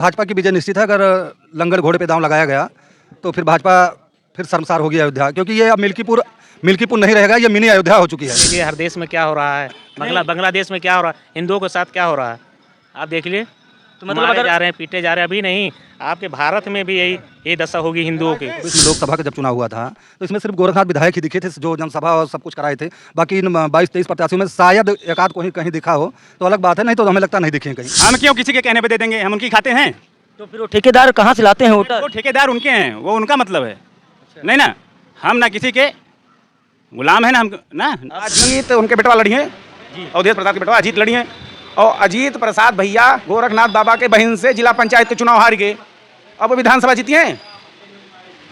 भाजपा की विजय निश्चित है। अगर लंगड़ घोड़े पे दांव लगाया गया तो फिर भाजपा फिर शर्मसार होगी अयोध्या, क्योंकि ये अब मिल्कीपुर नहीं रहेगा, ये मिनी अयोध्या हो चुकी है। देखिए हर देश में क्या हो रहा है, बांग्लादेश में क्या हो रहा है, हिंदुओं के साथ क्या हो रहा है, आप देख लीजिए। तो मतलब अगर जा रहे हैं, पीटे जा रहे हैं, अभी नहीं, आपके भारत में भी यही दशा होगी हिंदुओं की। इसमें लोकसभा का जब चुनाव हुआ था तो इसमें सिर्फ गोरखनाथ विधायक ही दिखे थे जो जनसभा और सब कुछ कराए थे। बाकी इन 22-23 प्रत्याशियों में शायद एकाध को ही कहीं दिखा हो तो अलग बात है, नहीं तो हमें लगता नहीं दिखे कहीं। हम क्यों किसी के कहने पे दे देंगे, हम उनकी खाते हैं। तो फिर वो ठेकेदार कहाँ से लाते हैं वोटर? वो ठेकेदार उनके हैं, वो उनका मतलब है। नहीं ना, हम ना किसी के गुलाम है ना, हम ना। अजीत उनके बेटवा लड़ी हैं, अवधेश प्रसाद के बेटवा अजीत लड़ी हैं, और अजीत प्रसाद भैया गोरखनाथ बाबा के बहन से जिला पंचायत के चुनाव हार गए, अब वो विधानसभा जीती हैं।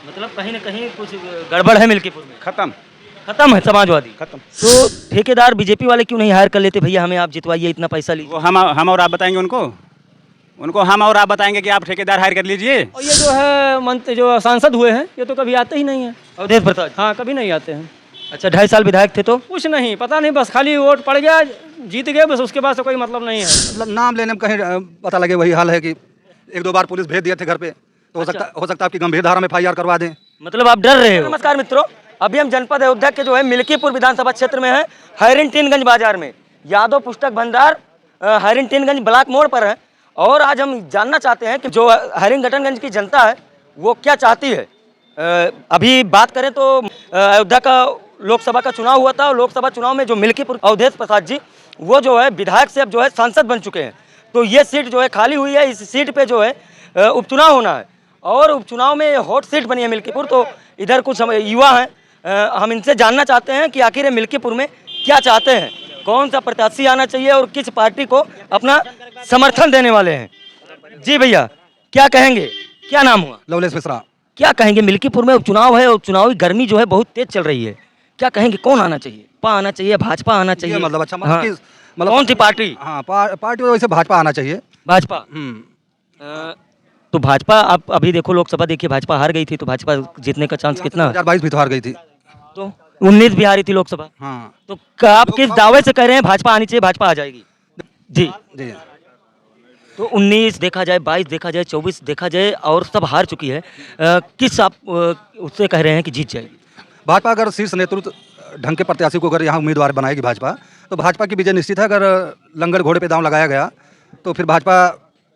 मतलब कहीं ना कहीं कुछ गड़बड़ है मिल्कीपुर में। खत्म है समाजवादी खत्म। तो ठेकेदार बीजेपी वाले क्यों नहीं हायर कर लेते? भैया हमें आप जितवाइए, इतना पैसा लीजिए। वो हम और आप बताएंगे उनको हम और आप बताएंगे कि आप ठेकेदार हायर कर लीजिए। और ये जो है मंत्री जो सांसद हुए हैं ये तो कभी आते ही नहीं है। अवधेश प्रसाद, हाँ, कभी नहीं आते हैं। अच्छा 2.5 साल विधायक थे तो कुछ नहीं पता नहीं, बस खाली वोट पड़ गया, जीत गए, बस उसके बाद से कोई मतलब नहीं है। मतलब नाम लेने में कहीं पता लगे वही हाल है कि 1-2 बार पुलिस भेज दिए थे घर पे, तो हो सकता है आपकी गंभीर धारा में FIR करवा दें। मतलब आप डर रहे हो। नमस्कार मित्रों, अभी हम जनपद अयोध्या के जो है मिल्कीपुर विधानसभा क्षेत्र में है, हैरिनटिनगंज बाजार में यादव पुस्तक भंडार हैरिनटिनगंज ब्लॉक मोड़ पर है। और आज हम जानना चाहते हैं कि जो हैरिनटिनगंज की जनता है वो क्या चाहती है। अभी बात करें तो अयोध्या का लोकसभा का चुनाव हुआ था, और लोकसभा चुनाव में जो मिल्कीपुर अवधेश प्रसाद जी वो जो है विधायक से अब जो है सांसद बन चुके हैं। तो ये सीट जो है खाली हुई है, इस सीट पे जो है उपचुनाव होना है, और उपचुनाव में हॉट सीट बनी है मिल्कीपुर। तो इधर कुछ युवा हैं, हम इनसे जानना चाहते हैं कि आखिर मिल्कीपुर में क्या चाहते हैं, कौन सा प्रत्याशी आना चाहिए और किस पार्टी को अपना समर्थन देने वाले हैं। जी भैया क्या कहेंगे, क्या नाम हुआ? लवलेश मिश्रा। क्या कहेंगे, मिल्कीपुर में उपचुनाव है और चुनावी गर्मी जो है बहुत तेज चल रही है, क्या कहेंगे, कौन आना चाहिए? आना चाहिए, भाजपा आना चाहिए? मतलब अच्छा हाँ। मतलब कौन सी पार्टी? हाँ, पार्टी वैसे भाजपा आना चाहिए। भाजपा। तो भाजपा, आप अभी देखो लोकसभा देखिए, भाजपा हार गई थी, तो भाजपा जीतने का चांस कितना? 2022 भी तो हार गई थी, तो 19 भी हारी थी लोकसभा। हाँ। तो आप किस दावे से कह रहे हैं भाजपा आनी चाहिए, भाजपा आ जाएगी? जी जी। तो 19 देखा जाए, 22 देखा जाए, 24 देखा जाए, और सब हार चुकी है, किस आप उससे कह रहे हैं कि जीत जाएगी? भाजपा अगर शीर्ष नेतृत्व ढंग के प्रत्याशी को अगर यहाँ उम्मीदवार बनाएगी भाजपा, तो भाजपा की विजय निश्चित है। अगर लंगड़ घोड़े पे दांव लगाया गया तो फिर भाजपा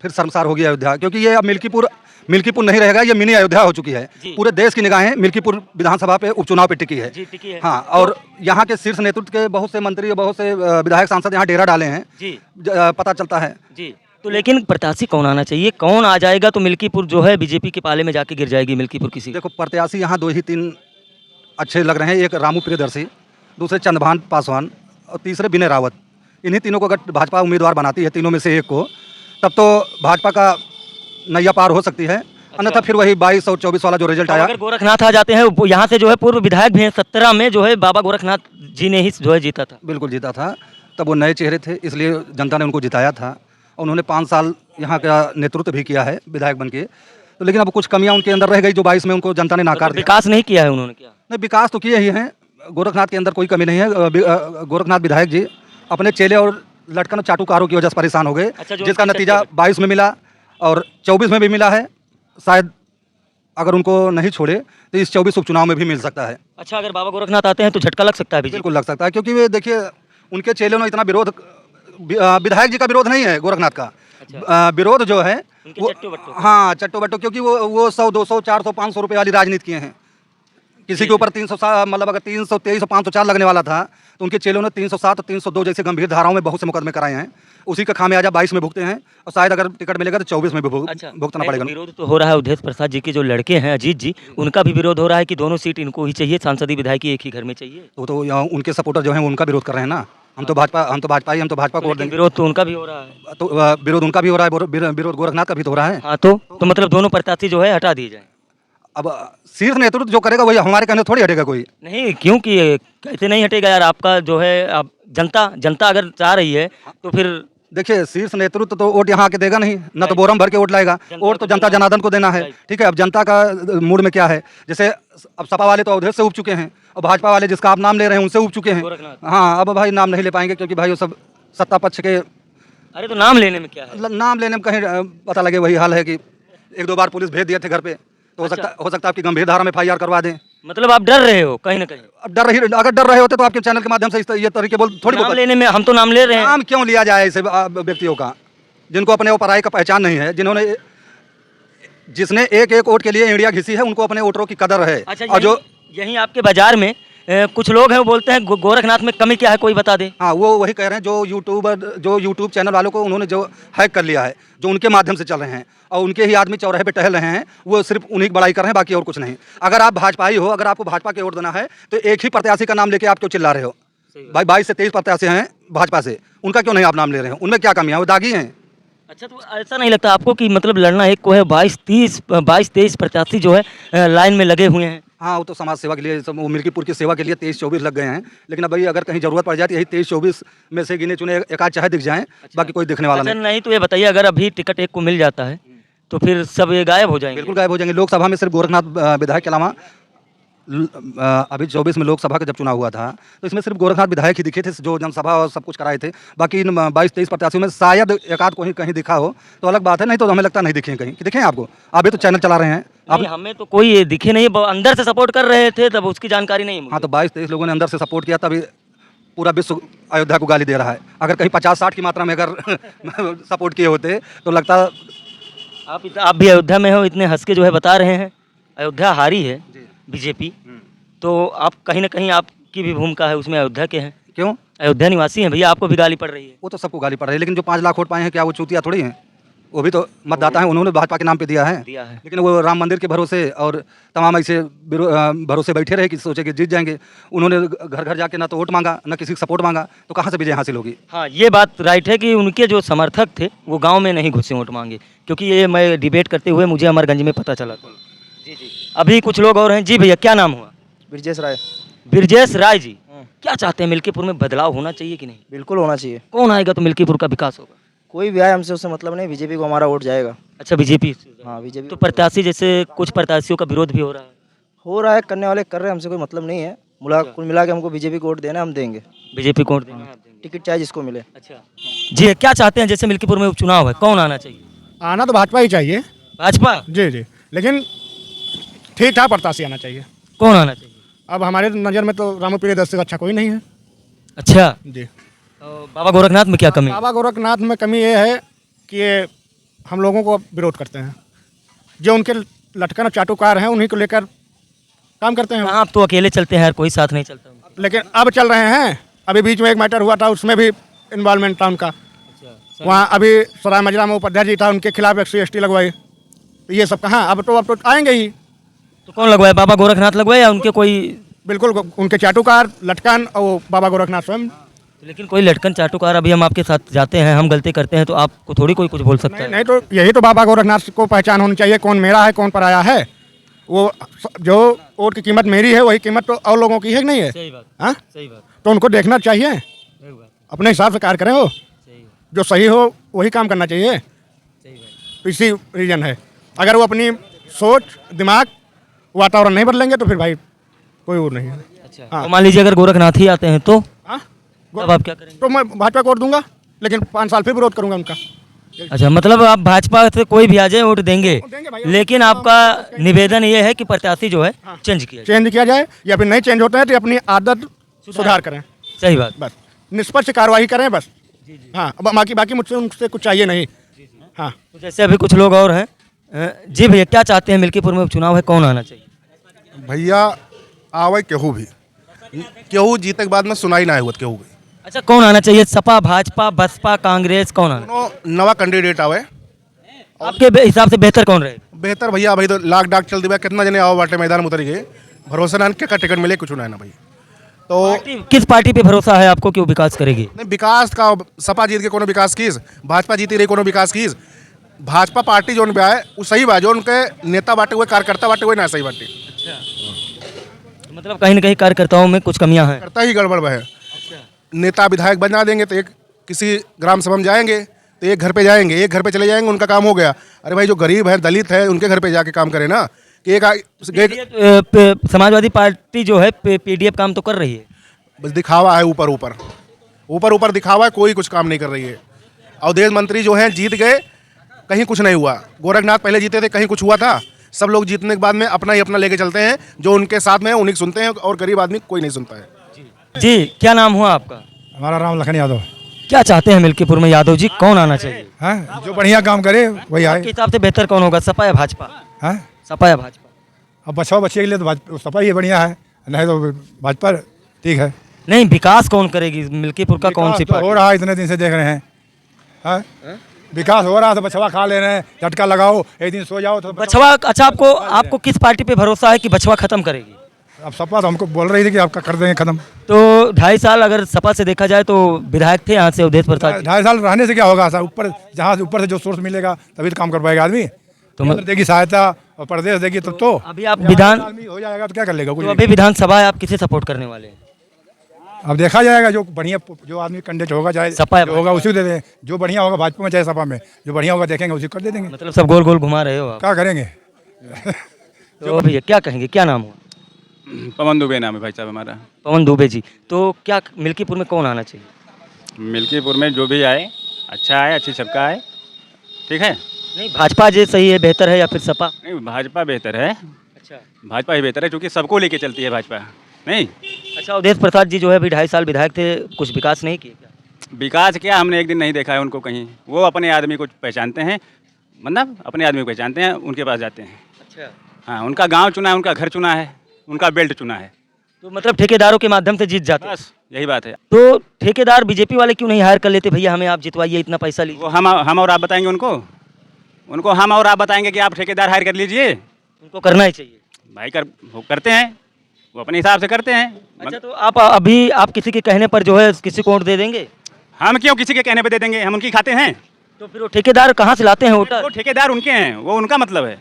फिर शर्मसार होगी अयोध्या, क्योंकि ये अब मिल्कीपुर नहीं रहेगा, ये मिनी अयोध्या हो चुकी है। पूरे देश की निगाहें मिल्कीपुर विधानसभा पे उपचुनाव पे टिकी है। हाँ, और यहाँ के शीर्ष नेतृत्व के बहुत से मंत्री, बहुत से विधायक, सांसद यहाँ डेरा डाले हैं जी, पता चलता है जी। तो लेकिन प्रत्याशी कौन आना चाहिए, कौन आ जाएगा तो मिल्कीपुर जो है बीजेपी के पाले में जाके गिर जाएगी मिल्कीपुर? किसी देखो प्रत्याशी यहाँ 2 ही 3 अच्छे लग रहे हैं, एक रामू प्रियदर्शी, दूसरे चंद्रभान पासवान, और तीसरे विनय रावत। इन्हीं तीनों को अगर भाजपा उम्मीदवार बनाती है, तीनों में से एक को, तब तो भाजपा का नैया पार हो सकती है। अन्यथा फिर वही 22 और 24 वाला जो रिजल्ट आया। अगर गोरखनाथ आ जाते हैं, यहाँ से जो है पूर्व विधायक भी हैं, 17 में जो है बाबा गोरखनाथ जी ने ही जो है जीता था। बिल्कुल जीता था, तब वो नए चेहरे थे, इसलिए जनता ने उनको जिताया था। उन्होंने 5 साल यहाँ का नेतृत्व भी किया है विधायक बन के। तो लेकिन अब कुछ कमियां उनके अंदर रह गई जो 22 में उनको जनता ने नाकार दिया। विकास नहीं किया है उन्होंने? क्या नहीं, विकास तो किए ही हैं, गोरखनाथ के अंदर कोई कमी नहीं है। गोरखनाथ विधायक जी अपने चेले और लटकन चाटुकारों की वजह से परेशान हो गए। अच्छा, जिसका नतीजा 22 में मिला और 24 में भी मिला है। शायद अगर उनको नहीं छोड़े तो इस 24 उपचुनाव में भी मिल सकता है। अच्छा, अगर बाबा गोरखनाथ आते हैं तो झटका लग सकता है? बिल्कुल लग सकता है, क्योंकि वे देखिए उनके चेले ने इतना विरोध, विधायक जी का विरोध नहीं है गोरखनाथ का। अच्छा। विरोध जो है वो, हाँ, चट्टो बट्टो, क्योंकि वो 100, 200, 400, 500 रुपये वाली राजनीति किए हैं। किसी के ऊपर 300, मतलब अगर 323 और 504 लगने वाला था तो उनके चेलों ने 307 और 302 जैसे गंभीर धाराओं में बहुत से मुकदमे कराए हैं। उसी का खामियाजा 22 में भुगते हैं, और शायद अगर टिकट मिलेगा तो 24 में भी भुगतना पड़ेगा। विरोध तो हो रहा है, अवधेश प्रसाद जी के जो लड़के हैं अजीत जी, उनका भी विरोध हो रहा है कि दोनों सीट इनको ही चाहिए, सांसदीय विधायकी एक ही घर में चाहिए। तो उनके सपोर्टर जो हैं उनका विरोध कर रहे हैं ना। हम तो भाजपा को वोट देंगे। विरोध तो उनका भी हो रहा है, तो विरोध उनका भी हो रहा है, विरोध गोरखनाथ का भी तो हो रहा है। हाँ, तो मतलब दोनों प्रत्याशी जो है हटा दिए जाए। अब शीर्ष नेतृत्व जो करेगा वही हमारे कहने थोड़ी हटेगा कोई। नहीं, क्योंकि कैसे नहीं हटेगा यार, आपका जो है अब जनता अगर चाह रही है तो फिर देखिए शीर्ष नेतृत्व तो वोट यहाँ आके देगा नहीं, न तो बोरम भर के वोट लाएगा। वोट तो जनता जनार्दन को देना है, ठीक है। अब जनता का मूड में क्या है, जैसे अब सपा वाले तो अवधेश से उब चुके हैं, और भाजपा वाले जिसका आप नाम ले रहे हैं उनसे उब चुके हैं। हाँ, अब भाई नाम नहीं ले पाएंगे, क्योंकि भाई वो सब सत्ता पक्ष के अरे तो नाम लेने में क्या है? नाम लेने में कहीं पता लगे वही हाल है कि 1-2 बार पुलिस भेज दिए थे घर पे, तो हो सकता है आपकी गंभीर धारा में FIR करवा दें। मतलब आप डर रहे हो कहीं ना कहीं? अब अगर डर रहे होते तो आपके चैनल के माध्यम से ये तरीके थोड़ी नाम लेने में, हम तो नाम ले रहे हैं। नाम क्यों लिया जाए ऐसे व्यक्तियों का, जिनको अपने पराई का पहचान नहीं है, जिसने एक वोट के लिए इंडिया घिसी है, उनको अपने वोटरों की कदर है। अच्छा, और जो यहीं आपके बाजार में कुछ लोग हैं वो बोलते हैं गोरखनाथ में कमी क्या है, कोई बता दे। हाँ, वो वही कह रहे हैं जो यूट्यूब चैनल वालों को उन्होंने जो हैक कर लिया है, जो उनके माध्यम से चल रहे हैं और उनके ही आदमी चौराहे पे टहल रहे हैं, वो सिर्फ उन्हीं की बड़ाई कर रहे हैं, बाकी और कुछ नहीं। अगर आप भाजपाई हो, अगर आपको भाजपा के वोट देना है तो एक ही प्रत्याशी का नाम लेके आप क्यों चिल्ला रहे हो? भाई 22 से 23 प्रत्याशी हैं भाजपा से, उनका क्यों नहीं आप नाम ले रहे हो? उनमें क्या कमी है? वो दागी हैं। अच्छा, तो ऐसा नहीं लगता आपको कि मतलब लड़ना एक को है, 22-23 प्रत्याशी जो है लाइन में लगे हुए हैं? हाँ, वो तो समाज सेवा के लिए, सब वो मिल्कीपुर की सेवा के लिए 23-24 लग गए हैं, लेकिन अब भाई अगर कहीं जरूरत पड़ जाए तो यही 23-24 में से गिने चुने एक आध चाहे दिख जाएं, बाकी कोई दिखने वाला अच्छा, नहीं। नहीं तो ये बताइए, अगर अभी टिकट एक को मिल जाता है तो फिर सब ये गायब हो जाएंगे? बिल्कुल गायब हो जाएंगे। लोकसभा में सिर्फ गोरखनाथ विधायक के अलावा अभी 24 में लोकसभा का जब चुनाव हुआ था तो इसमें सिर्फ गोरखनाथ विधायक ही दिखे थे जो जनसभा और सब कुछ कराए थे। बाकी इन 22-23 प्रत्याशियों में शायद एक आध को ही कहीं दिखा हो तो अलग बात है, नहीं तो हमें लगता नहीं दिखे कहीं। कि दिखे आपको? आप भी तो चैनल चला रहे हैं। नहीं, हमें तो कोई दिखे नहीं, अंदर से सपोर्ट कर रहे थे तब उसकी जानकारी नहीं है मुझे। हाँ, तो 22-23 लोगों ने अंदर से सपोर्ट किया, तभी पूरा विश्व अयोध्या को गाली दे रहा है। अगर कहीं 50-60 की मात्रा में अगर सपोर्ट किए होते तो लगता। आप भी अयोध्या में हो, इतने हंस के जो है बता रहे हैं अयोध्या हारी है बीजेपी, तो आप कहीं ना कहीं आपकी भी भूमिका है उसमें, अयोध्या के हैं। क्यों? अयोध्या निवासी हैं भैया, आपको भी गाली पड़ रही है। वो तो सबको गाली पड़ रही है, लेकिन जो 5 लाख वोट पाए हैं क्या वो चूतिया थोड़ी हैं? वो भी तो मतदाता हैं, उन्होंने भाजपा के नाम पे दिया है। लेकिन वो राम मंदिर के भरोसे और तमाम ऐसे भरोसे बैठे रहे कि सोचे कि जीत जाएंगे। उन्होंने घर घर जाके ना तो वोट मांगा, ना किसी का सपोर्ट मांगा, तो कहाँ से विजय हासिल होगी? हाँ, ये बात राइट है कि उनके जो समर्थक थे वो गांव में नहीं घुसे वोट मांगे, क्योंकि ये मैं डिबेट करते हुए मुझे अमरगंज में पता चला था। जी, अभी कुछ लोग और हैं। जी भैया, क्या नाम हुआ? ब्रजेश राय। ब्रजेश राय जी, क्या चाहते हैं? मिल्कीपुर में बदलाव होना चाहिए कि नहीं? बिल्कुल होना चाहिए। कौन आएगा तो मिल्कीपुर का विकास होगा? कोई भी आए हमसे उससे मतलब नहीं, बीजेपी को हमारा वोट जाएगा। अच्छा, बीजेपी। हाँ, बीजेपी तो प्रत्याशी जैसे कुछ प्रत्याशियों का विरोध भी हो रहा है, करने वाले कर रहे हैं, हमसे कोई मतलब नहीं है। कुल मिला के हमको बीजेपी को वोट देना है, हम देंगे। बीजेपी को वोट देना है, टिकट चाहे जिसको मिले। अच्छा जी, क्या चाहते हैं? जैसे मिल्कीपुर में उपचुनाव है, कौन आना चाहिए? आना तो भाजपा ही चाहिए। भाजपा? जी जी, लेकिन ठीक ठाक प्रत्याशी आना चाहिए। कौन आना चाहिए? अब हमारे नज़र में तो रामू पीरे दस से अच्छा कोई नहीं है। अच्छा जी। तो बाबा गोरखनाथ में क्या कमी है? बाबा गोरखनाथ में कमी ये है कि ये हम लोगों को विरोध करते हैं। जो उनके लटकन और चाटुकार हैं उन्हीं को लेकर काम करते हैं। आप तो अकेले चलते हैं, कोई साथ नहीं चलता। लेकिन अब चल रहे हैं। अभी बीच में एक मैटर हुआ था, उसमें भी इन्वॉल्वमेंट था उनका। वहाँ अभी सराय मजरा में उपाध्याय जी था, उनके खिलाफ SC/ST लगवाई। तो ये सब कहाँ, अब तो आएंगे ही। तो कौन लगवाए? बाबा गोरखनाथ लगवाए या उनके कोई? बिल्कुल, उनके चाटुकार, लटकन और बाबा गोरखनाथ स्वयं। लेकिन कोई लटकन चाटुकार, अभी हम आपके साथ जाते हैं, हम गलती करते हैं तो आपको थोड़ी कोई कुछ बोल सकता है? नहीं, तो यही तो बाबा गोरखनाथ को पहचान होनी चाहिए, कौन मेरा है कौन पराया है। वो जो वोट की कीमत मेरी है वही कीमत तो और लोगों की है कि नहीं है? सही बात। हाँ, सही बात। तो उनको देखना चाहिए, अपने हिसाब से कार्य करें। वो जो सही हो वही काम करना चाहिए। तो इसी रीजन है, अगर वो अपनी सोच, दिमाग, वातावरण नहीं बदलेंगे तो फिर भाई कोई वो नहीं है। अच्छा, तो मान लीजिए अगर गोरखनाथ ही आते हैं तो तब आप क्या करेंगे? तो मैं भाजपा को वोट दूंगा, लेकिन 5 साल फिर विरोध करूंगा उनका। अच्छा, मतलब आप भाजपा से कोई भी आ जाए वोट देंगे, भाई। लेकिन आपका निवेदन ये है कि प्रत्याशी जो है चेंज किया जाए, या फिर नहीं चेंज होते हैं तो अपनी आदत सुधार करें। सही बात। बस निष्पक्ष कार्रवाई करें बस। हाँ, बाकी मुझसे उनसे कुछ चाहिए नहीं। हाँ, तो जैसे अभी कुछ लोग और हैं। जी भैया, क्या चाहते हैं? मिल्कीपुर में उपचुनाव है, कौन आना चाहिए? भैया आवे केहू भी, केहू जीते के बाद में सुनाई ना हुआ केहू भी। अच्छा, कौन आना चाहिए? सपा, भाजपा, बसपा, कांग्रेस, कौन आना? नवा कैंडिडेट आवे। आपके हिसाब से बेहतर कौन रहेगा? बेहतर भैया, भाई तो लाख डाक चल दिया, कितना जने आओ बाटे मैदान में उतर गए, भरोसा ना क्या टिकट मिले कुछ ना है ना भाई। तो किस पार्टी पे भरोसा है आपको कि वो विकास करेगी? नहीं, विकास का सपा जीत के कोनो विकास कीस, भाजपा जीती रही कोनो विकास कीस। भाजपा पार्टी जो बा है वो सही बा, जो उनके नेता बाटे हुए, कार्यकर्ता बाटे हुए ना सही बाटे। मतलब कहीं ना कहीं कार्यकर्ताओं में कुछ कमियां हैं, करता ही गड़बड़ है। नेता विधायक बना देंगे तो एक किसी ग्राम सभा में जाएंगे तो एक घर पे जाएंगे, एक घर पे चले जाएंगे, उनका काम हो गया। अरे भाई, जो गरीब है, दलित है, उनके घर पे जाके काम करे ना। कि एक समाजवादी पार्टी जो है PDF काम तो कर रही है, बस दिखावा है, ऊपर ऊपर दिखावा है, कोई कुछ काम नहीं कर रही है। अवधेश मंत्री जो हैं जीत गए, कहीं कुछ नहीं हुआ। गोरखनाथ पहले जीते थे, कहीं कुछ हुआ था? सब लोग जीतने के बाद में अपना ही अपना लेके चलते हैं, जो उनके साथ में है उन्हीं को सुनते हैं, और गरीब आदमी कोई नहीं सुनता है। जी क्या नाम हुआ आपका? हमारा राम लखन यादव। क्या चाहते हैं मिल्कीपुर में यादव जी कौन आना चाहिए? हाँ, जो बढ़िया काम करे वही आए। आपके हिसाब से बेहतर कौन होगा, सपा या भाजपा? हाँ, सपा या भाजपा? अब बचाओ बच्चे के लिए तो भाजपा सपा ही बढ़िया है, नहीं तो भाजपा ठीक है। नहीं, विकास कौन करेगी मिल्कीपुर का? कौन सी विकास तो पार्टी? हो रहा है, इतने दिन से देख रहे हैं। हाँ, विकास हो रहा है तो बछवा खा ले रहे हैं, झटका लगाओ एक दिन सो जाओ तो बछवा। अच्छा, आपको किस पार्टी पे भरोसा है कि बछवा खत्म करेगी? अब सपा तो हमको बोल रही थी कि आपका कर देंगे खत्म। तो 2.5 साल अगर सपा से देखा जाए तो विधायक थे यहाँ से अवधेश प्रसाद जी। 2.5 साल रहने से क्या होगा? सर ऊपर जहाँ से ऊपर से जो सोर्स मिलेगा तभी तो काम कर पाएगा आदमी। तो केंद्र देगी सहायता और प्रदेश देगी तब तो अभी आप विधान आदमी हो जाएगा तो क्या कर लेगा कुछ तो नहीं। अभी विधानसभा है, आप किसे सपोर्ट करने वाले हैं? अब देखा जाएगा, जो बढ़िया जो आदमी कैंडिडेट होगा, चाहे सपा या जो होगा उसी को दे दें। जो बढ़िया होगा भाजपा में चाहे सपा में, जो बढ़िया होगा देखेंगे उसी को कर दे देंगे। मतलब सब गोल गोल घुमा रहे हो आप। क्या करेंगे? तो भैया क्या कहेंगे, क्या नाम हुआ? पवन दुबे नाम है भाई साहब हमारा। पवन दुबे जी। तो क्या मिल्कीपुर में कौन आना चाहिए? मिल्कीपुर में जो भी आए अच्छा आए, अच्छी सबका आए, ठीक है। नहीं, भाजपा जो सही है, बेहतर है, या फिर सपा? नहीं, भाजपा बेहतर है, अच्छा भाजपा ही बेहतर है, क्योंकि सबको लेके चलती है भाजपा। नहीं, अच्छा, अवधेश प्रसाद जी जो है अभी 2.5 साल विधायक थे, कुछ विकास नहीं किए क्या? विकास क्या, हमने एक दिन नहीं देखा है उनको कहीं। वो अपने आदमी को पहचानते हैं, मतलब अपने आदमी को पहचानते हैं, उनके पास जाते हैं। अच्छा, हाँ, उनका गांव चुना है, उनका घर चुना है, उनका बेल्ट चुना है, तो मतलब ठेकेदारों के माध्यम से जीत जाते हैं। बस यही बात है। तो ठेकेदार बीजेपी वाले क्यों नहीं हायर कर लेते, भैया हमें आप जितवाइए, इतना पैसा लीजिए? वो हम और आप बताएंगे उनको हम और आप बताएंगे कि आप ठेकेदार हायर कर लीजिए। उनको करना ही चाहिए। भाई वो करते हैं, वो अपने हिसाब से करते हैं। अच्छा, तो आप किसी के कहने पर जो है किसी को वोट दे देंगे? हम क्यों किसी के कहने पे दे देंगे, हम उनकी खाते हैं। तो फिर वो ठेकेदार कहाँ से लाते हैं वोटर? वो ठेकेदार उनके हैं, वो उनका मतलब है।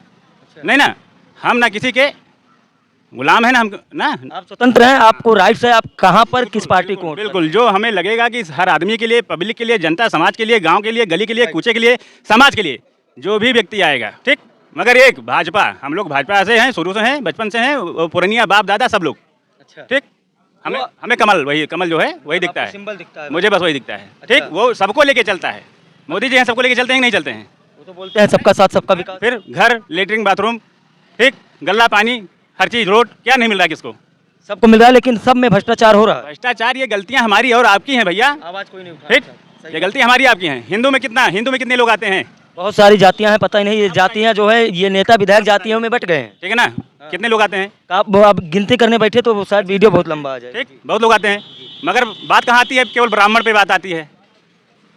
नहीं ना, हम ना किसी के गुलाम है ना, हम ना। आप स्वतंत्र हैं, आपको राइट्स है, आप कहाँ पर किस पार्टी को? बिल्कुल, जो हमें लगेगा कि हर आदमी के लिए, पब्लिक के लिए, जनता समाज के लिए, गांव के लिए, गली के लिए, कूचे के लिए, समाज के लिए जो भी व्यक्ति आएगा, ठीक। मगर एक भाजपा, हम लोग भाजपा से हैं, शुरू से हैं, बचपन से हैं, वो पुरानिया बाप दादा सब लोग, अच्छा, ठीक। हमें कमल जो है वही दिखता है, सिंबल दिखता है मुझे बस वही दिखता है, ठीक। वो सबको लेके चलता है। मोदी जी हैं, सबको लेके चलते हैं कि नहीं चलते हैं? वो तो बोलते हैं सबका साथ सबका विकास। फिर घर, लेटरिन, बाथरूम, ठीक, गल्ला पानी, हर चीज़, रोड, क्या नहीं मिल रहा है किसको? सबको मिल रहा है, लेकिन सब में भ्रष्टाचार हो रहा है। भ्रष्टाचार, ये गलतियां हमारी और आपकी हैं भैया, आवाज कोई नहीं उठा ठीक। रहा। ये गलती हमारी आपकी हैं। हिंदू में कितने लोग आते हैं? बहुत सारी जातियां हैं, पता ही नहीं। ये जातियां जो है, ये नेता विधायक जातियों में बट गए हैं। ठीक है ना, कितने लोग आते हैं? आप गिनती करने बैठे तो शायद वीडियो बहुत लंबा आ जाए। ठीक, बहुत लोग आते हैं, मगर बात कहाँ आती है? केवल ब्राह्मण पे बात आती है।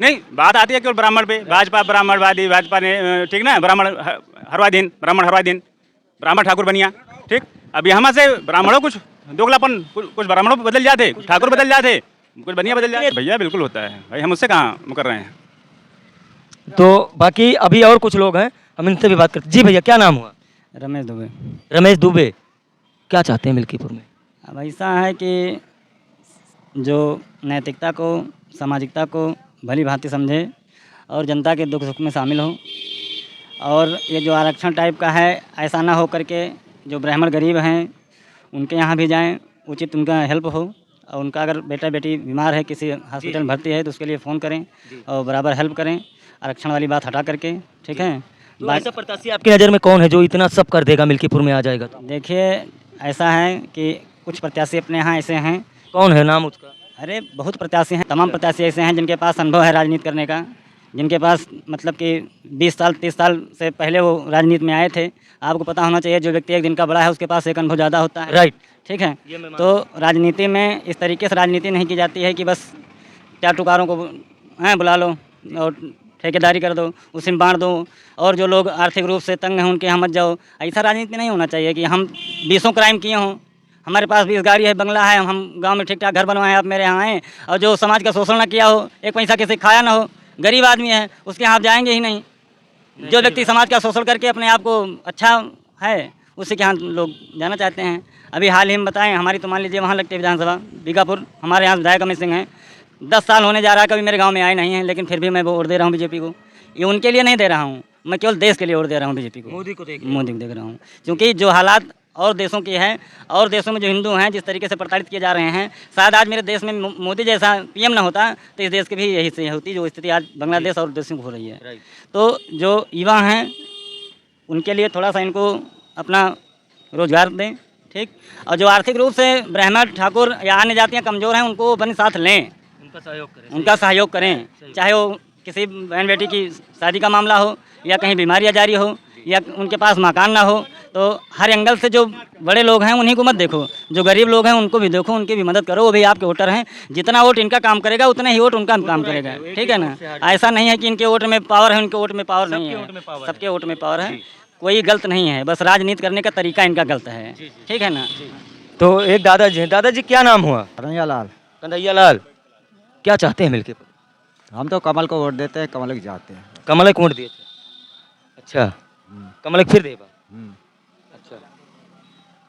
नहीं, बात आती है केवल ब्राह्मण पे। भाजपा ब्राह्मणवादी, भाजपा ने, ठीक ना, ब्राह्मण हरवादीन, ब्राह्मण ठाकुर बनिया, ठीक। अब यहाँ से ब्राह्मणों कुछ दोगलापन, कुछ ब्राह्मणों बदल जाते, कुछ ठाकुर बदल जाते, कुछ बनिया बदल जाते। भैया बिल्कुल होता है भाई, हम उससे कहाँ मुकर रहे हैं। तो बाकी अभी और कुछ लोग हैं, हम इनसे भी बात करते। जी भैया, क्या नाम हुआ? रमेश दुबे। रमेश दुबे। क्या चाहते हैं मिल्कीपुर में? अब ऐसा है कि जो नैतिकता को, सामाजिकता को भली भांति समझे और जनता के दुख सुख में शामिल हो, और ये जो आरक्षण टाइप का है, ऐसा ना हो करके जो ब्राह्मण गरीब हैं उनके यहाँ भी जाएं, उचित उनका हेल्प हो, और उनका अगर बेटा बेटी बीमार है, किसी हॉस्पिटल में भर्ती है, तो उसके लिए फ़ोन करें और बराबर हेल्प करें, आरक्षण वाली बात हटा करके, ठीक है। तो ऐसा प्रत्याशी आपकी नज़र में कौन है जो इतना सब कर देगा मिल्कीपुर में आ जाएगा तो? देखिए, ऐसा है कि कुछ प्रत्याशी अपने यहाँ ऐसे हैं। कौन है नाम उसका? अरे बहुत प्रत्याशी हैं, तमाम प्रत्याशी ऐसे हैं जिनके पास अनुभव है राजनीति करने का, जिनके पास मतलब कि 20 साल 30 साल से पहले वो राजनीति में आए थे। आपको पता होना चाहिए, जो व्यक्ति एक दिन का बड़ा है उसके पास एक अनुभव ज़्यादा होता है, राइट। ठीक है। तो राजनीति में इस तरीके से राजनीति नहीं की जाती है कि बस चाटुकारों को बुला लो और ठेकेदारी कर दो, उसी में बांट दो, और जो लोग आर्थिक रूप से तंग हैं उनके यहाँ मत जाओ। ऐसा राजनीति नहीं होना चाहिए कि हम 20 क्राइम किए हों, हमारे पास 20 गाड़ी है, बंगला है, हम गांव में ठीक ठाक घर बनवाएं, आप मेरे यहाँ आएँ, और जो समाज का शोषण ना किया हो, एक पैसा किसी खाया ना हो, गरीब आदमी है, उसके यहाँ आप जाएंगे ही नहीं। जो व्यक्ति समाज का शोषण करके अपने आप को अच्छा है, उसी के यहाँ लोग जाना चाहते हैं। अभी हाल ही में बताएं, हमारी तो मान लीजिए वहाँ लगती है विधानसभा बीकापुर, हमारे यहाँ विधायक अमित सिंह हैं, 10 साल होने जा रहा है, कभी मेरे गांव में आए नहीं हैं, लेकिन फिर भी मैं वोट दे रहा हूँ बीजेपी को। ये उनके लिए नहीं दे रहा हूँ, मैं केवल देश के लिए वोट दे रहा हूँ बीजेपी को, मोदी को देख रहा हूँ। क्योंकि जो हालात और देशों की है, और देशों में जो हिंदू हैं जिस तरीके से प्रताड़ित किए जा रहे हैं, शायद आज मेरे देश में मोदी जैसा पीएम ना होता तो इस देश की भी यही स्थिति होती जो स्थिति आज बांग्लादेश और देशों में हो रही है। तो जो युवा हैं उनके लिए थोड़ा सा इनको अपना रोजगार दें, ठीक। और जो आर्थिक रूप से ब्राह्मण ठाकुर या अन्य जातियाँ कमज़ोर हैं उनको अपने साथ लें, उनका सहयोग करें, चाहे वो किसी बहन बेटी की शादी का मामला हो या कहीं बीमारी जारी हो या उनके पास मकान ना हो, तो हर एंगल से जो बड़े लोग हैं उन्हीं को मत देखो, जो गरीब लोग हैं उनको भी देखो, उनकी भी मदद करो। वो भी आपके वोटर हैं, जितना वोट इनका काम करेगा उतना ही वोट उनका काम करेगा, ठीक है ना। ऐसा नहीं है कि इनके वोट में पावर है, उनके वोट में पावर नहीं है, सबके वोट में पावर है। कोई गलत नहीं है, बस राजनीति करने का तरीका इनका गलत है, ठीक है ना। तो एक दादाजी हैं। दादाजी क्या नाम हुआ? कन्हैया लाल। कन्हैया लाल, क्या चाहते हैं मिलके? हम तो कमल को वोट देते हैं, कमल को जाते हैं। कमल को वोट दिए थे? अच्छा, कमल को फिर देगा? अच्छा,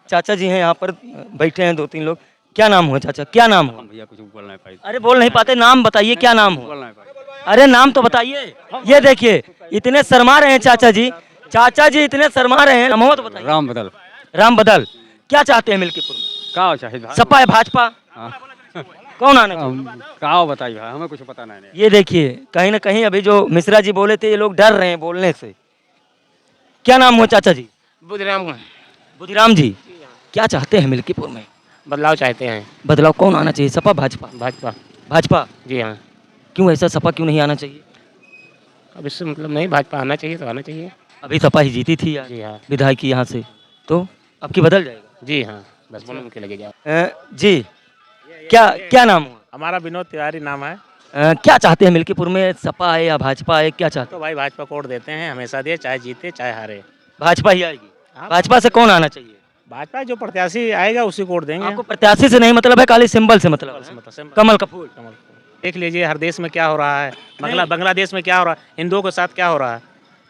चाचा जी हैं यहाँ पर बैठे हैं 2-3 लोग। क्या नाम हुआ चाचा, क्या नाम हुआ? भैया कुछ बोल नहीं पाई। अरे बोल नहीं पाते, नाम बताइए, क्या नाम हुआ? अरे नाम तो बताइए। ये देखिए इतने शर्मा रहे हैं चाचा जी, चाचा जी इतने शर्मा रहे हैं, नाम तो बताइए। राम बदल। राम बदल, क्या चाहते हैं मिल्कीपुर में? का चाहिए सपा है भाजपा, कौन आना चाहिए? का बताइए, हमें कुछ पता नहीं। ये देखिए कहीं ना कहीं अभी जो मिश्रा जी बोले थे ये लोग डर रहे हैं बोलने से। क्या नाम हुआ चाचा जी? बुधराम बुधिराम जी, क्या चाहते हैं मिल्कीपुर में? बदलाव चाहते हैं। बदलाव कौन आना चाहिए, सपा भाजपा? भाजपा। भाजपा, जी हाँ। क्यों ऐसा, सपा क्यों नहीं आना चाहिए? अब इससे मतलब नहीं, भाजपा आना चाहिए तो आना चाहिए। अभी सपा ही जीती थी यार जी हाँ। विधायक की यहाँ से, तो अब की बदल जाएगा। जी हाँ, बस बोलो उनके लगेगा। जी, क्या क्या नाम हुआ? हमारा विनोद तिवारी नाम है। क्या चाहते हैं मिल्कीपुर में, सपा है या भाजपा है, क्या चाहते तो भाई भाजपा को वोट देते हैं, हमेशा दे, चाहे जीते चाहे हारे। हैं? भाजपा ही आएगी। हाँ। भाजपा से कौन आना चाहिए? भाजपा जो प्रत्याशी आएगा उसी को वोट देंगे। आपको प्रत्याशी से नहीं मतलब है, खाली सिंबल से मतलब है? कमल का फूल। देख लीजिए हर देश में क्या हो रहा है, बांग्लादेश में क्या हो रहा है, हिंदुओं के साथ क्या हो रहा है,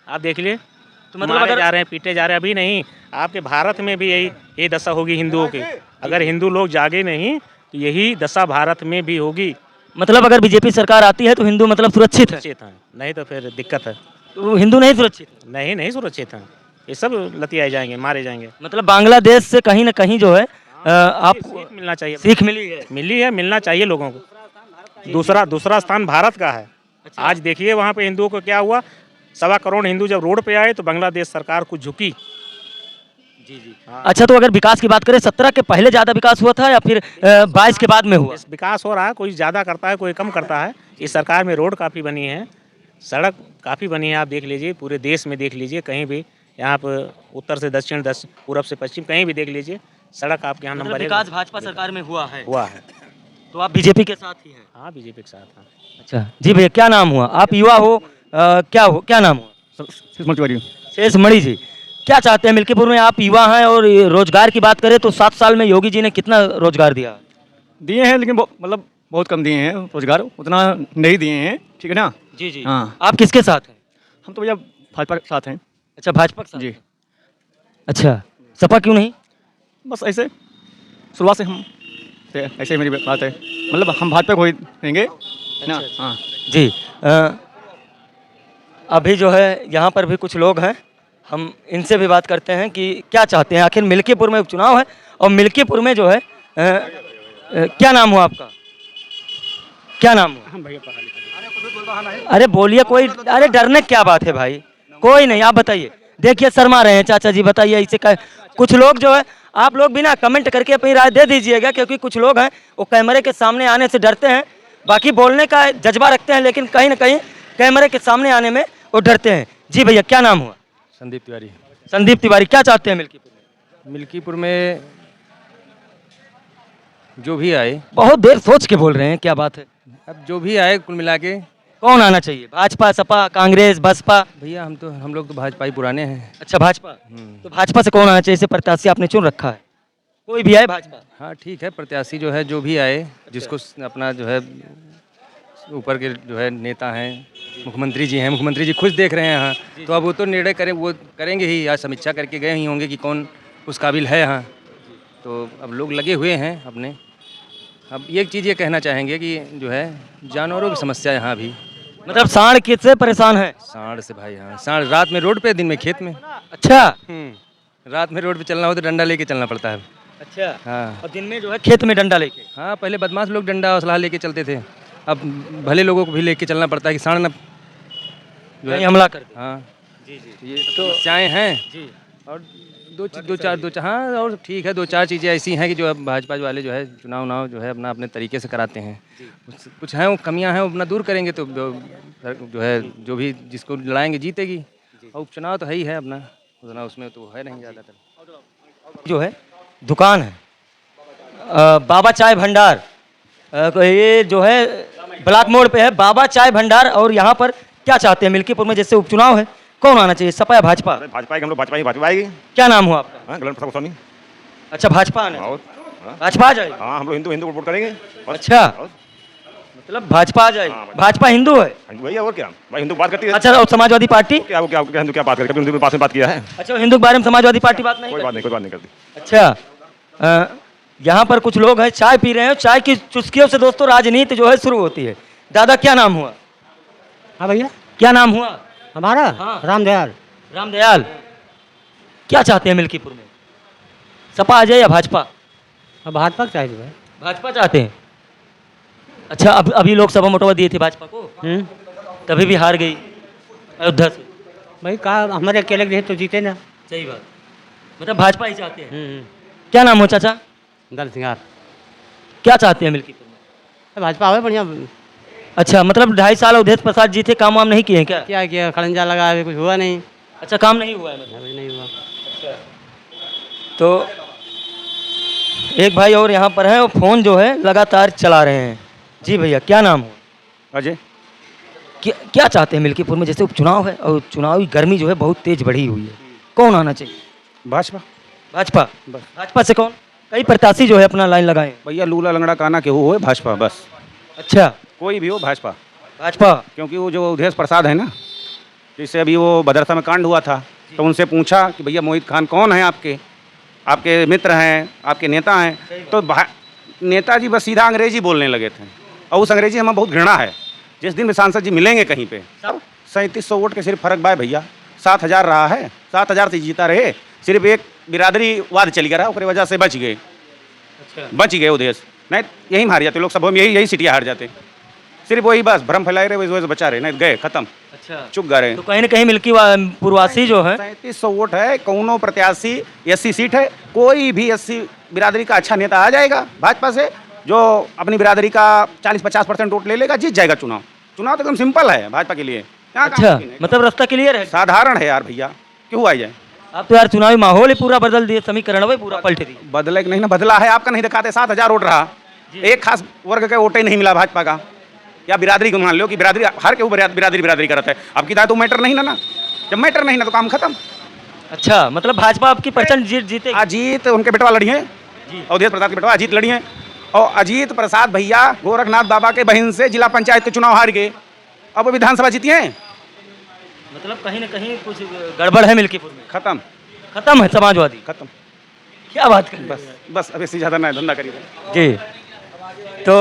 आप देख लिए। तो मतलब मारे अगर जा रहे हैं, पीटे जा रहे हैं। अभी नहीं, आपके भारत में भी यही दशा होगी हिंदुओं की। अगर हिंदू लोग जागे नहीं तो यही दशा भारत में भी होगी। मतलब अगर बीजेपी सरकार आती है तो हिंदू मतलब सुरक्षित है, सुरक्षित हैं, नहीं तो फिर दिक्कत है। तो हिंदू नहीं सुरक्षित है। नहीं सुरक्षित हैं, ये सब लतियाए जाएंगे, मारे जाएंगे। मतलब बांग्लादेश से कहीं ना कहीं जो है आपको सीख मिलना चाहिए। सीख मिली है। मिली है, मिलना चाहिए लोगों को। दूसरा स्थान भारत का है। आज देखिए वहाँ पे हिंदुओं को क्या हुआ, 1.25 करोड़ हिंदू जब रोड पे आए तो बांग्लादेश सरकार कुछ झुकी। अच्छा, तो अगर विकास की बात करें 17 के पहले ज्यादा विकास हुआ था या फिर 22 के बाद में हुआ? विकास हो रहा है, कोई ज़्यादा करता है कोई कम करता है। इस सरकार में रोड काफ़ी बनी है, सड़क काफ़ी बनी है। आप देख लीजिए पूरे देश में, देख लीजिए कहीं भी, यहाँ पर उत्तर से दक्षिण, पूरब से पश्चिम, कहीं भी देख लीजिए सड़क आपके यहाँ नंबर विकास भाजपा सरकार में हुआ है। तो आप बीजेपी के साथ ही हैं? हाँ, बीजेपी के साथ। हाँ। अच्छा जी भैया, क्या नाम हुआ? आप युवा हो, क्या नाम हुआ? शेष मणि जी, क्या चाहते हैं मिल्कीपुर में? आप युवा हैं और रोजगार की बात करें तो 7 साल में योगी जी ने कितना रोजगार दिया? दिए हैं लेकिन मतलब बहुत कम दिए हैं रोजगार, उतना नहीं दिए हैं, ठीक है ना। जी जी। हाँ। आप किसके साथ हैं? हम तो भैया भाजपा के साथ हैं। अच्छा, भाजपा के साथ। जी। अच्छा, सपा क्यों नहीं? बस ऐसे शुरुआत से हम ऐसे ही मेरी बात है, मतलब हम भाजपा को ही देंगे ना। हाँ जी। अभी जो है यहाँ पर भी कुछ लोग हैं, हम इनसे भी बात करते हैं कि क्या चाहते हैं। आखिर मिल्कीपुर में उपचुनाव है और मिल्कीपुर में जो है क्या नाम हुआ आपका? क्या नाम हुआ? अरे बोलिए, कोई, अरे डरने क्या बात है भाई, कोई नहीं, आप बताइए। देखिए शर्मा रहे हैं चाचा जी, बताइए ऐसे कुछ लोग जो है, आप लोग भी ना कमेंट करके अपनी राय दे दीजिएगा, क्योंकि कुछ लोग हैं वो कैमरे के सामने आने से डरते हैं, बाकी बोलने का जज्बा रखते हैं, लेकिन कहीं ना कहीं कैमरे के सामने आने में वो डरते हैं। जी भैया, क्या नाम हुआ? संदीप तिवारी। संदीप तिवारी, क्या चाहते हैं मिल्कीपुर में? मिल्कीपुर में जो भी आए, बहुत देर सोच के बोल रहे हैं, क्या बात है? अब जो भी आए कुल मिला के कौन आना चाहिए? भाजपा, सपा, कांग्रेस, बसपा? भैया हम लोग तो भाजपा ही पुराने हैं। अच्छा, भाजपा। तो भाजपा से कौन आना चाहिए? इसे प्रत्याशी आपने चुन रखा है, कोई भी आए भाजपा? हाँ ठीक है, प्रत्याशी जो है जो भी आए, जिसको अपना जो है ऊपर के जो है नेता हैं, मुख्यमंत्री जी हैं, मुख्यमंत्री जी खुद देख रहे हैं यहाँ, तो अब वो तो निर्णय करें, वो करेंगे ही, आज समीक्षा करके गए ही होंगे कि कौन उस काबिल है यहाँ। तो अब लोग लगे हुए हैं अपने। अब एक चीज़ ये कहना चाहेंगे कि जो है जानवरों की समस्या यहाँ भी, मतलब सांड किससे परेशान है? सांड से भाई। हाँ, सांड रात में रोड पे, दिन में खेत में। अच्छा, रात में रोड पे चलना हो तो डंडा लेके चलना पड़ता है। अच्छा, हाँ और दिन में जो है खेत में डंडा लेके। हाँ, पहले बदमाश लोग डंडा हौसला लेके चलते थे, अब भले लोगों को भी लेके चलना पड़ता है कि साढ़ न कहीं हमला कर दे। हाँ जी जी। ये तो समस्याएँ हैं। जी। और दो चार हाँ, और ठीक है, 2-4 चीज़ें ऐसी हैं कि जो अब भाजपा वाले जो है चुनाव जो है अपने तरीके से कराते हैं। कुछ हैं वो कमियां हैं, वो अपना दूर करेंगे तो जो है जो भी जिसको लड़ाएंगे जीतेगी। और उपचुनाव तो है ही है अपना, उतना उसमें तो है नहीं ज़्यादातर। जो है दुकान है बाबा चाय भंडार, ये जो है ब्लॉक मोड़ पे है बाबा चाय भंडार। और यहाँ पर क्या चाहते हैं मिल्कीपुर में, जैसे उपचुनाव है, कौन आना चाहिए, सपा या भाजपा? भाजपा हम लोग भाजपा आएगी। क्या नाम हुआ आपका? हाँ, गलन प्रसाद गोस्वामी। अच्छा, भाजपा आना है। और भाजपा आ जाएगी। हाँ, हम लोग हिंदू वोट करेंगे। अच्छा, मतलब भाजपा आ जाएगी। भाजपा हिंदू है? भैया और क्या भाई, हिंदू बात करती है। अच्छा, और समाजवादी पार्टी? क्या हिंदू क्या बात करती है, हिंदू के पास में बात किया है। अच्छा, हिंदू के बारे में समाजवादी पार्टी बात नहीं कोई करती? बात नहीं करती। अच्छा, यहाँ पर कुछ लोग हैं चाय पी रहे हैं, चाय की चुस्कियों से दोस्तों राजनीति जो है शुरू होती है। दादा क्या नाम हुआ? हाँ भैया, क्या नाम हुआ हमारा? हाँ। रामदयाल। रामदयाल, क्या चाहते हैं मिल्कीपुर में, सपा आ जाए या भाजपा? भाजपा चाहिए भाई। भाजपा चाहते हैं। अच्छा, अभी लोकसभा मोटवा दिए थे भाजपा को, तभी भी हार गई अयोध्या से। भाई कहा हमारे अकेले रहे तो जीते ना। सही बात, मतलब भाजपा ही चाहते हैं। क्या नाम हो चाचा? दल सिंगार। क्या चाहते हैं मिल्कीपुर में? भाजपा आवे बढ़िया। अच्छा, मतलब 2.5 साल अवधेश प्रसाद जी थे, काम वाम नहीं किए हैं क्या? क्या किया, खड़ंजा लगा, अभी कुछ हुआ नहीं। अच्छा, काम नहीं हुआ है मतलब? अभी नहीं हुआ। तो एक भाई और यहाँ पर है, वो फ़ोन जो है लगातार चला रहे हैं। जी भैया, क्या नाम हो? अजय। क्या चाहते हैं मिल्कीपुर में, जैसे उपचुनाव है और चुनावी गर्मी जो है बहुत तेज बढ़ी हुई है, कौन आना चाहिए? भाजपा। भाजपा? भाजपा से कौन? कई प्रत्याशी जो है अपना लाइन लगाए। भैया लूला लंगड़ा काना के हो भाजपा बस। अच्छा, कोई भी हो भाजपा। भाजपा, क्योंकि वो जो अवधेश प्रसाद है ना, जैसे अभी वो बदरसा में कांड हुआ था, तो उनसे पूछा कि भैया मोहित खान कौन है, आपके मित्र हैं, आपके नेता हैं, तो नेताजी बस सीधा अंग्रेजी बोलने लगे थे। और उस अंग्रेजी हमें बहुत घृणा है। जिस दिन भी सांसद जी मिलेंगे कहीं पे, 3700 वोट के सिर्फ फर्क बाय भैया, 7000 रहा है, 7000 से जीता रहे, सिर्फ एक बिरादरीवाद चल गया, उसकी वजह से बच गए। अच्छा, बच गए अवधेश, नहीं यही हार जाते लोकसभा में, यही सीटियाँ हार जाते, सिर्फ वही बस भ्रम फैलाए रहे, वही बचा रहे, नहीं गए खत्म। अच्छा, चुप गए। तो कहीं ना कहीं मिल्कीपुरवासी जो है 3700 वोट है, कौनो प्रत्याशी 80 सीट है, कोई भी 80 बिरादरी का अच्छा नेता आ जाएगा भाजपा से, जो अपनी बिरादरी का 40-50% वोट ले लेगा, जीत जाएगा चुनाव। चुनाव तो एकदम सिंपल है भाजपा के लिए। अच्छा, मतलब रास्ता क्लियर है, साधारण है यार भैया, क्यों आ जाए। आप तो यार चुनावी माहौल ही पूरा बदल दिए, समीकरण वही पूरा पलट दिए। बदले कि नहीं ना, बदला है आपका नहीं दिखाते, 7000 वोट रहा, एक खास वर्ग का वोट ही नहीं मिला भाजपा का, या बिरादरी को मान लो कि बिरादरी हर के ऊपर बिरादरी करता है, अब की तो मैटर नहीं ना, जब मैटर नहीं ना तो काम खत्म। अच्छा, मतलब भाजपा आपकी परसेंट जीते? अजीत उनके बेटवा लड़ी है, अवधेश प्रसाद के बेटवा अजीत लड़ी है, और अजीत प्रसाद भैया गोरखनाथ बाबा के बहन से जिला पंचायत के चुनाव हार गए, अब वो विधानसभा जीती है। मतलब कहीं ना कहीं कुछ गड़बड़ है मिल्कीपुर में। खत्म है समाजवादी, खत्म। क्या बात करें, बस अब इससे ज़्यादा ना धंधा करिए जी। तो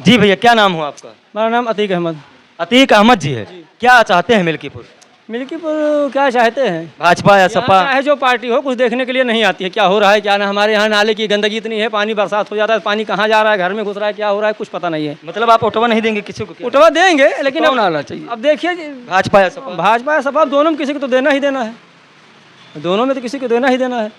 जी भैया, क्या नाम हुआ आपका? मेरा नाम अतीक अहमद। अतीक अहमद जी है। क्या चाहते हैं मिल्कीपुर? मिल्कीपुर क्या चाहते हैं, भाजपा या सपा? चाहे जो पार्टी हो, कुछ देखने के लिए नहीं आती है, क्या हो रहा है क्या ना। हमारे यहाँ नाले की गंदगी इतनी है, पानी बरसात हो जाता है, पानी कहाँ जा रहा है, घर में घुस रहा है, क्या हो रहा है कुछ पता नहीं है। मतलब आप उठवा नहीं देंगे किसी को? उठवा देंगे, लेकिन कौन आना चाहिए? अब देखिए, भाजपा या सपा? भाजपा या सपा, दोनों में किसी को तो देना ही देना है, दोनों में तो किसी को देना ही देना है।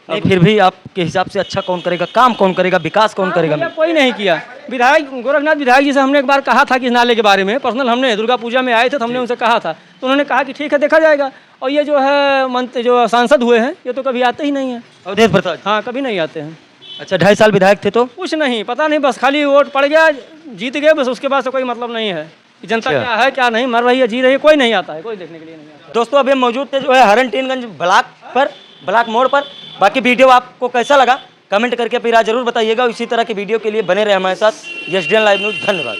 नहीं, फिर भी आपके हिसाब से अच्छा कौन करेगा, काम कौन करेगा, विकास कौन करेगा? कोई नहीं किया। विधायक गोरखनाथ विधायक जी से हमने एक बार कहा था कि इस नाले के बारे में पर्सनल, हमने दुर्गा पूजा में आए थे तो हमने उनसे कहा था, तो उन्होंने कहा कि ठीक है देखा जाएगा। और ये जो है मंत्री जो सांसद हुए हैं, ये तो कभी आते ही नहीं है। अवधेश प्रसाद? हाँ, कभी नहीं आते हैं। अच्छा, 2.5 साल विधायक थे तो कुछ नहीं पता नहीं, बस खाली वोट पड़ गया, जीत गए, बस उसके बाद से कोई मतलब नहीं है कि जनता क्या है क्या नहीं, मर रही है जी रही है, कोई नहीं आता है, कोई देखने के लिए नहीं आता। दोस्तों, अभी हम मौजूद थे जो है हरनटीनगंज ब्लॉक मोड़ पर। बाकी वीडियो आपको कैसा लगा कमेंट करके अपनी राय जरूर बताइएगा। इसी तरह की वीडियो के लिए बने रहे हमारे साथ। SDN लाइव न्यूज़, धन्यवाद।